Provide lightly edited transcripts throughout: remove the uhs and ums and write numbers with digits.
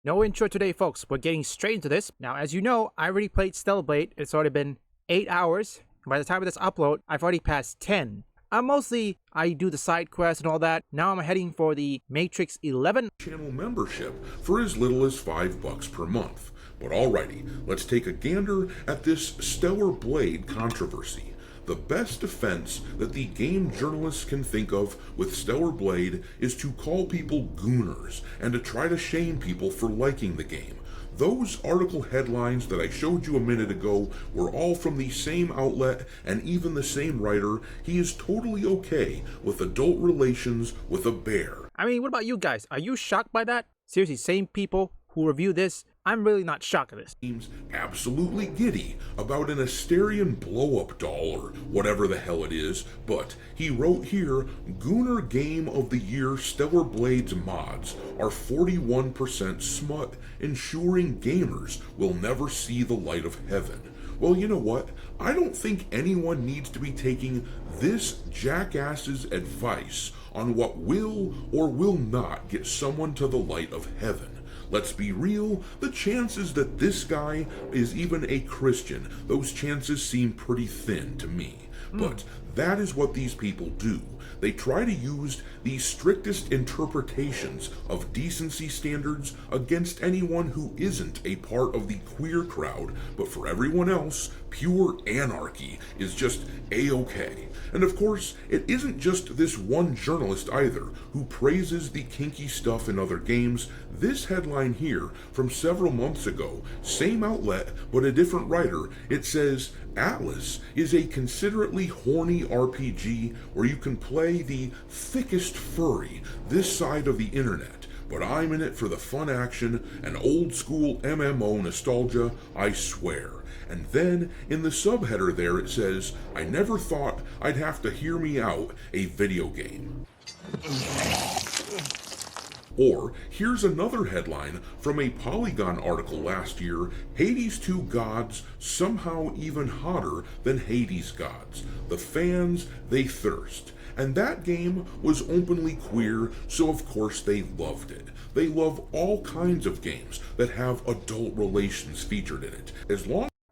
No intro today, folks. We're getting straight into this. Now, as you know, I already played Stellar Blade. It's already been 8 hours. By the time of this upload, I've already passed 10. I do the side quests and all that. Now I'm heading for the Matrix 11 channel membership for as little as $5 per month. But alrighty, let's take a gander at this Stellar Blade controversy. The best defense that the game journalists can think of with Stellar Blade is to call people gooners and to try to shame people for liking the game. Those article headlines that I showed you a minute ago were all from the same outlet and even the same writer. He is totally okay with adult relations with a bear. I mean, what about you guys? Are you shocked by that? Seriously, same people who review this? I'm really not shocked at this. Seems absolutely giddy about an Asterian blow-up doll or whatever the hell it is, but he wrote here, Gooner Game of the Year Stellar Blades mods are 41% smut, ensuring gamers will never see the light of heaven. Well, you know what? I don't think anyone needs to be taking this jackass's advice on what will or will not get someone to the light of heaven. Let's be real, the chances that this guy is even a Christian, those chances seem pretty thin to me. But that is what these people do. They try to use the strictest interpretations of decency standards against anyone who isn't a part of the queer crowd, but for everyone else, pure anarchy is just A-okay. And of course, it isn't just this one journalist either who praises the kinky stuff in other games. This headline here from several months ago, same outlet but a different writer, it says, Atlas is a considerately horny RPG where you can play the thickest furry this side of the internet, but I'm in it for the fun action and old school MMO nostalgia, I swear. And then, in the subheader there it says, I never thought I'd have to hear me out a video game. Or, here's another headline from a Polygon article last year, Hades 2 gods somehow even hotter than Hades gods. The fans, they thirst. And that game was openly queer, so of course they loved it. They love all kinds of games that have adult relations featured in it.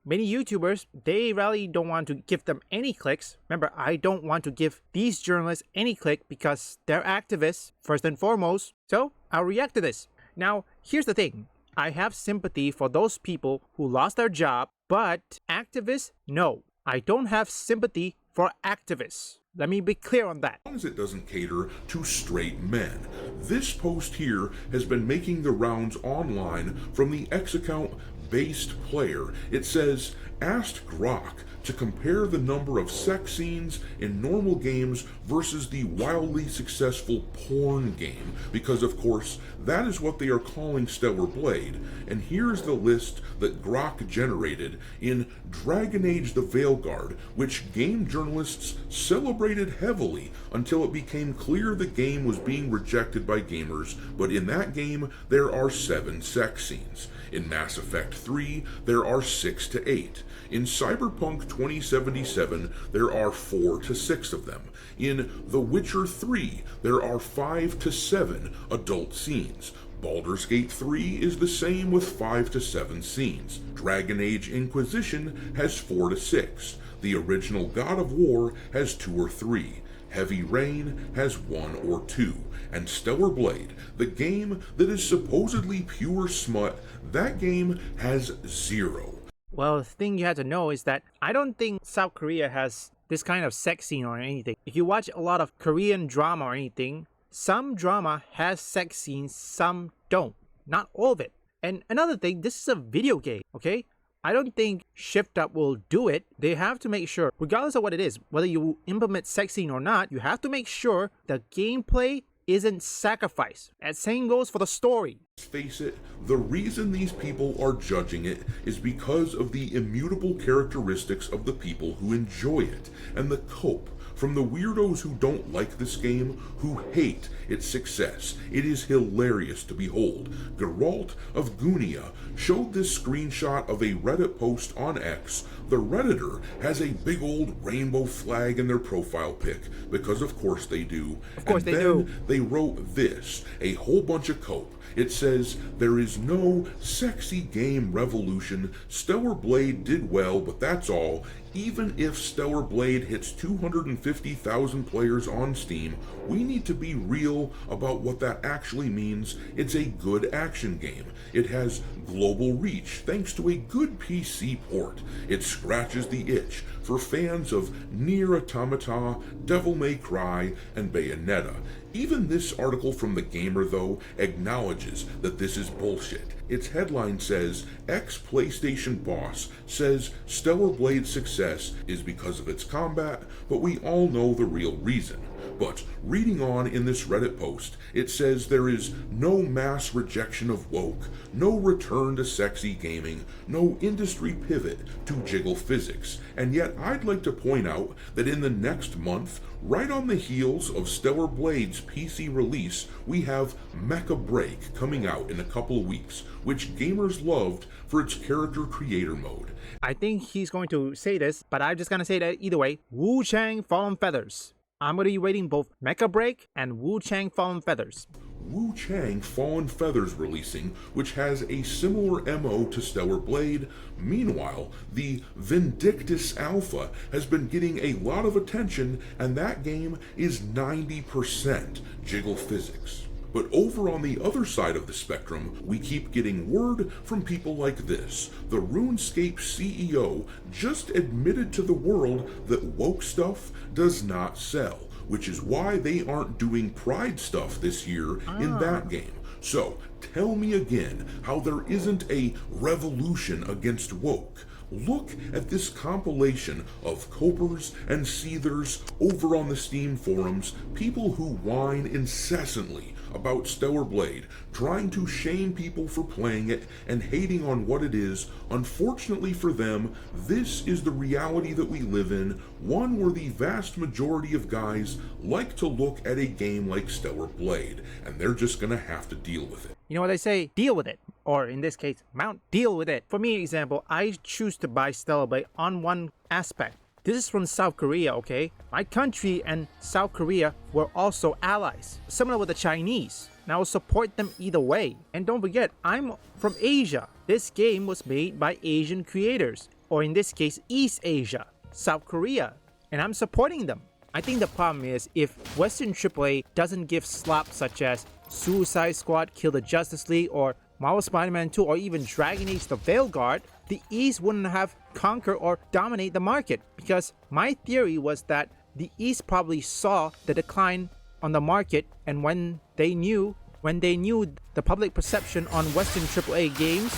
Many YouTubers, they really don't want to give them any clicks. Remember, I don't want to give these journalists any click because they're activists, first and foremost. So, I'll react to this. Now, here's the thing. I have sympathy for those people who lost their job, but activists, no. I don't have sympathy for activists. Let me be clear on that. As long as it doesn't cater to straight men. This post here has been making the rounds online from the X account based player. It says, asked Grok to compare the number of sex scenes in normal games versus the wildly successful porn game, because of course that is what they are calling Stellar Blade. And here's the list that Grok generated in Dragon Age the Veilguard, which game journalists celebrated heavily until it became clear the game was being rejected by gamers. But in that game there are 7 sex scenes. In Mass Effect 3 there are 6 to 8. In Cyberpunk 2077, there are 4 to 6 of them. In The Witcher 3, there are 5 to 7 adult scenes. Baldur's Gate 3 is the same with 5 to 7 scenes. Dragon Age Inquisition has 4 to 6. The original God of War has 2 or 3. Heavy Rain has 1 or 2. And Stellar Blade, the game that is supposedly pure smut, that game has 0. Well, the thing you have to know is that I don't think South Korea has this kind of sex scene or anything. If you watch a lot of Korean drama or anything, some drama has sex scenes, some don't. Not all of it. And another thing, this is a video game, okay? I don't think Shift Up will do it. They have to make sure, regardless of what it is, whether you implement sex scene or not, you have to make sure the gameplay isn't sacrificed. And same goes for the story. Let's face it, the reason these people are judging it is because of the immutable characteristics of the people who enjoy it and the cope from the weirdos who don't like this game, who hate its success. It is hilarious to behold. Geralt of Gunia showed this screenshot of a Reddit post on X. The Redditor has a big old rainbow flag in their profile pic, because of course they do. Of course they do. They wrote this, a whole bunch of cope. It says, "There is no sexy game revolution. Stellar Blade did well, but that's all. Even if Stellar Blade hits 250,000 players on Steam, we need to be real about what that actually means. It's a good action game. It has global reach thanks to a good PC port. It scratches the itch for fans of Nier Automata, Devil May Cry, and Bayonetta." Even this article from The Gamer, though, acknowledges that this is bullshit. Its headline says, "Ex-PlayStation boss says Stellar Blade's success is because of its combat, but we all know the real reason." But reading on in this Reddit post, it says there is no mass rejection of woke, no return to sexy gaming, no industry pivot to jiggle physics. And yet I'd like to point out that in the next month, right on the heels of Stellar Blade's PC release, we have Mecha Break coming out in a couple of weeks, which gamers loved for its character creator mode. I think he's going to say this, but I'm just going to say that either way. Wu Chang Fallen Feathers. I'm going to be rating both Mecha Break and Wu Chang Fallen Feathers. Wu Chang Fallen Feathers releasing, which has a similar MO to Stellar Blade. Meanwhile, the Vindictus Alpha has been getting a lot of attention, and that game is 90% jiggle physics. But over on the other side of the spectrum, we keep getting word from people like this. The RuneScape CEO just admitted to the world that woke stuff does not sell, which is why they aren't doing Pride stuff this year in that game. So, tell me again how there isn't a revolution against woke. Look at this compilation of copers and seethers over on the Steam forums, people who whine incessantly about Stellar Blade, trying to shame people for playing it and hating on what it is. Unfortunately for them, this is the reality that we live in, one where the vast majority of guys like to look at a game like Stellar Blade, and they're just gonna have to deal with it. You know what they say? Deal with it. Or in this case, deal with it. For me, example, I choose to buy Stellar Blade on one aspect. This is from South Korea, okay? My country and South Korea were also allies, similar with the Chinese. And I will support them either way. And don't forget, I'm from Asia. This game was made by Asian creators, or in this case, East Asia, South Korea. And I'm supporting them. I think the problem is if Western AAA doesn't give slop such as Suicide Squad, Kill the Justice League, or Marvel Spider-Man 2, or even Dragon Age The Veilguard, the East wouldn't have conquer or dominate the market. Because my theory was that the East probably saw the decline on the market, and when they knew the public perception on Western AAA games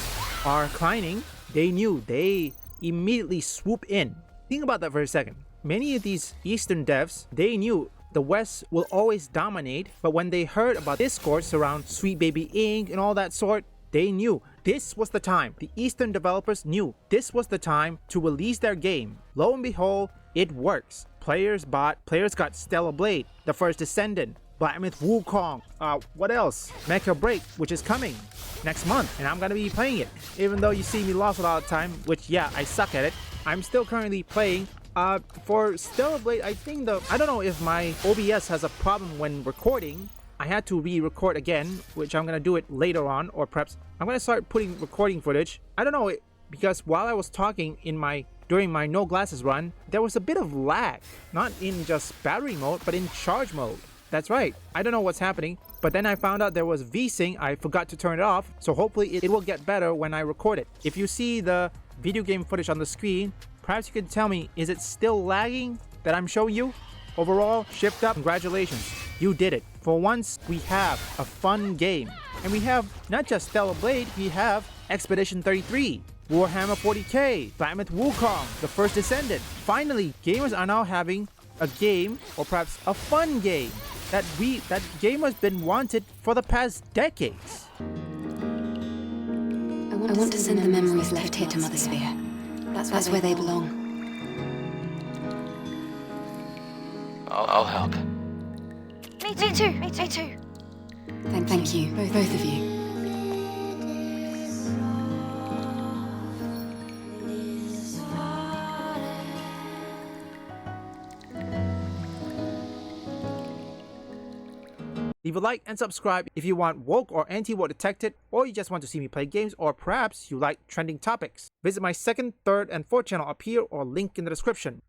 are declining, they immediately swoop in. Think about that for a second. Many of these Eastern devs, they knew the West will always dominate, but when they heard about discourse around Sweet Baby Inc. and all that sort, they knew this was the time. The Eastern developers knew this was the time to release their game. Lo and behold, it works. Players got Stellar Blade, The First Descendant, Black Myth Wukong, what else? Mecha Break, which is coming next month, and I'm gonna be playing it. Even though you see me lost a lot of time, which yeah, I suck at it, I'm still currently playing. For Stellar Blade, I don't know if my OBS has a problem when recording. I had to re-record again, which I'm gonna do it later on, or perhaps I'm gonna start putting recording footage. I don't know, because while I was talking during my no glasses run, there was a bit of lag, not in just battery mode, but in charge mode. That's right, I don't know what's happening, but then I found out there was VSync. I forgot to turn it off, so hopefully it will get better when I record it. If you see the video game footage on the screen, perhaps you can tell me, is it still lagging that I'm showing you? Overall, Shift Up, congratulations, you did it. For once, we have a fun game. And we have not just Stellar Blade, we have Expedition 33, Warhammer 40k, Black Myth Wukong, The First Descendant. Finally, gamers are now having a game, or perhaps a fun game, that game has been wanted for the past decades. I want to send the memories left here to Mother Sphere. That's where they belong. I'll help. Me too. Me too. Thank you, both of you. Leave a like and subscribe if you want woke or anti-woke detected, or you just want to see me play games, or perhaps you like trending topics. Visit my second, third, and fourth channel up here or link in the description.